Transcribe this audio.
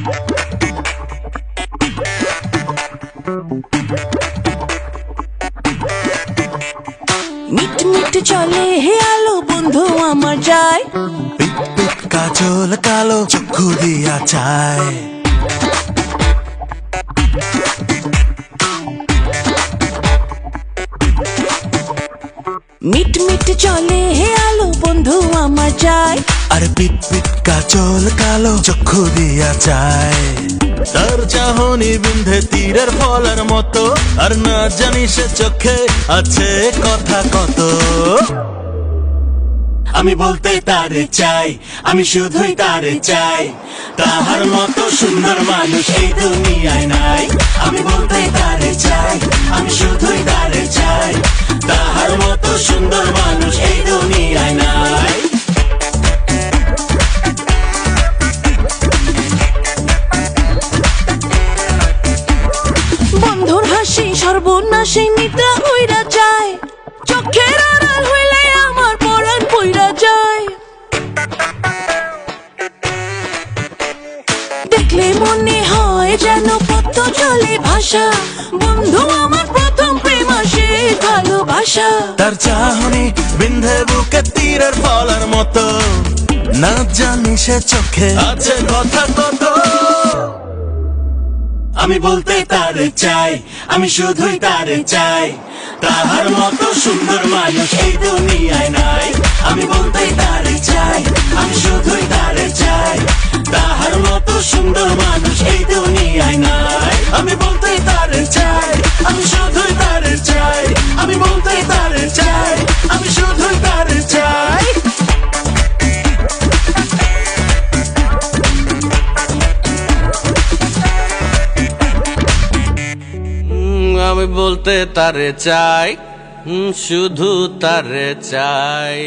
Meet meet চলে হে আলো বন্ধু আমার যায়, পিট পিট কাজল কালো চক্ষু দিয়া চায়। মিট মিট চলে হে আলো বন্ধু আমার যায়, আর পিট পিট কাজল কালো চক্ষু দিয়া চায়। তার চাহনি বিন্ধে তীরের ফলের মতো, আর না জানি সে চোখে আছে কথা কত। আমি বলতে তারে চাই, আমি শুধুই তারে চাই, তাহার মতো সুন্দর মানুষ এই দুনিয়ায় নাই। আমি বলতে তারে চাই, আমি শুধুই তারে চাই, তাহার মতো সুন্দর মানুষ এই দুনিয়ায় নাই। বন্ধুর হাসি সর্বনাশী নিদ্রা হইরা যায়, চোখের আড়াল হইলে আমার পরাণ পইরা যায়। দেখলে মনে হয় যেন পদ্ম চলে ভাষা, বন্ধু আমার প্রথম প্রেম আসে ভালোবাসা। তার চাহনি বিন্ধে বুকে তীরের ফলের মতো, না জানি সে চোখে আছে কথা কত। আমি বলতে তারে চাই, আমি শুধুই তারে চাই, তাহার মতো সুন্দর মানুষ এই দুনিয়ায় নাই। আমি বলতে তারে চাই, আমি শুধুই তারে চাই, তাহার মতো সুন্দর মানুষ এই দুনিয়ায় নাই। আমি বলতে তারে চাই, আমি শুধুই তারে চাই, আমি বলতে তারে চাই, আমি শুধুই তারে চাই। আমি বলতে তারে চাই, শুধু তারে চাই।